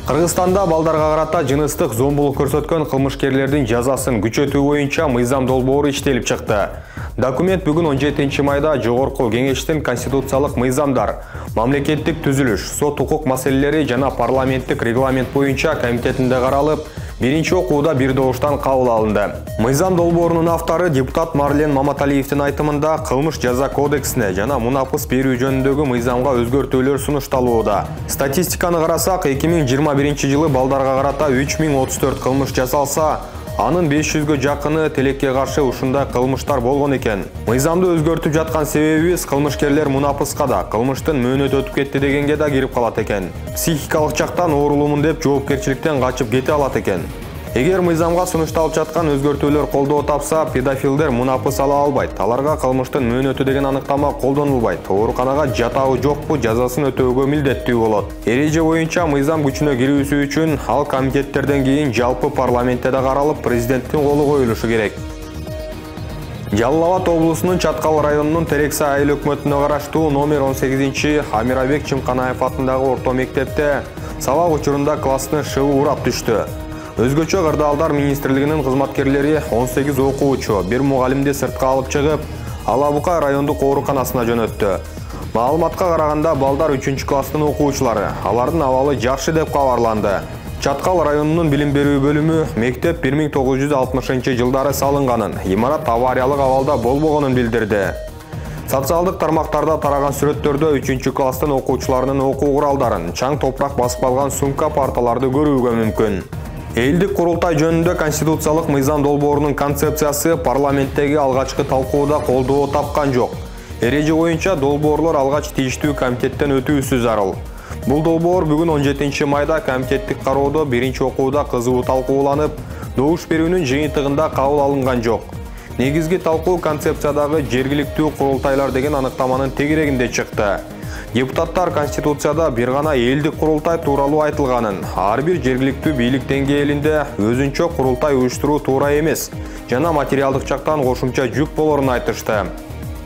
Кыргызстанда балдарга карата жыныстык зомбулук көрсөткөн кылмышкерлердин жазасын күчөтүү боюнча мыйзам долбоору иштелип чыкты. Документ бүгүн 17 майда Жогорку Кеңештин конституциялык мыйзамдар, мамлекеттик түзүлүш, сот укук маселелери жана парламенттик регламент боюнча комитетинде каралып, биринчи окууда бир добуштан кабыл алынды. Мыйзам долбоорунун автору депутат Марлен Маматалиевдин айтымында кылмыш жаза кодексине жана мунапыс берүү жөнүндөгү мыйзамга өзгөртүүлөр сунушталууда. Статистиканы карасак, 2021 жылы балдарга карата 3034 кылмыш жасалса, анын 500гө жакыны тилекке каршы ушундай кылмыштар болгон экен. Мыйзамды өзгөртүп жаткан себебибиз кылмышкерлер мунапыска да, кылмыштын мөөнөтү өтүп кетти дегенге да кирип калат экен. Психикалык жактан оорулумун деп жоопкерчиликтен качып кете алат экен. Эгер мыйзамга сунушталып жаткан өзгөртүүлөр колдоо тапса, педофилдер мунапыс ала албайт. Аларга кылмыштын мөөнөтү деген аныктама колдонулбайт. Ооруканага жатабы жокпу, жазасын өтөөгө милдеттүү болот. Эреже боюнча мыйзам күчүнө кирүүсү үчүн ал комитеттерден кийин жалпы парламентте да каралып, президенттин колу коюлушу керек. Жалал Абад облусунун Чаткал районунун Терекси айыл өкмөтүнө караштуу номер 18 Амирабек Чымканаев атындагы орто мектепте сабак учурунда класстын шыбы урап түштү. Өзгөчө Кырдаалдар министрлигинин кызматкерлери 18 окуучу, бир мугалимди сыртка алып чыгып, Алабука райондук ооруканасына жөнөттү. Маалыматка караганда балдар 3-класстын окуучулары, алардын абалы жакшы деп кабарланды. Чаткал районунун билим берүү бөлүмү мектеп 1960-жылдары салынганын, имарат авариялык абалда болбогонун билдирди. Социалдык тармактарда тараган сүрөттөрдө 3-класстын окуучуларынын окуу куралдарын, чаң топурак басып калган сумка парталарды көрүүгө мүмкүн. Элдик курултай жөнүндө конституциялык мыйзам долбоорунун концепциясы парламенттеги алгачкы талкууда колдоо тапкан жок. Эреже боюнча долбоорлор алгач тийиштүү комитеттен өтүүсү зарыл. Бул долбоор бүгүн 17 майда комитеттик кароодо биринчи окууда кызуу талкууланып, добуш берүүнүн жыйынтыгында кабыл алынган жок. Негизги талкуу концепциядагы жергиликтүү курултайлар деген аныктаманын тегерегинде чыкты. Депутаттар Конституцияда бир гана элдик курултай тууралуу айтылганын, ар бир жергиликтүү бийлик деңгээлинде өзүнчө курултай уюштуруу туура эмес, жана материалдык жактан кошумча жүк болорун айтышты.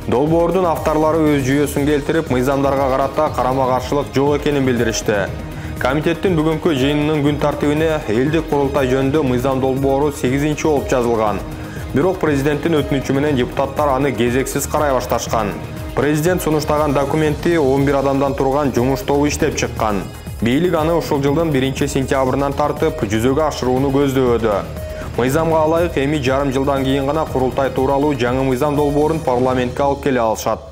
Долбоордун авторлору өз жүйөсүн келтирип, мыйзамдарга карата карама-каршылык жок экенин билдиришти. Комитеттин бүгүнкү жыйынынын күн тартибине элдик курултай жөнүндө мыйзам долбоору 8-чи болуп жазылган. Бирок президенттин өтүнүчү менен депутаттар аны кезексиз карай башташкан. Президент сунуштаган документти 11 адамдан турган жумуш тобу иштеп чыккан. Бийлик аны ушул жылдын 1-сентябрынан тартып жүзөгө ашырууну көздөөдө. Мыйзамга ылайык эми жарым жылдан кийин гана курултай тууралуу жаңы мыйзам долбоорун парламентке алып келе алышат.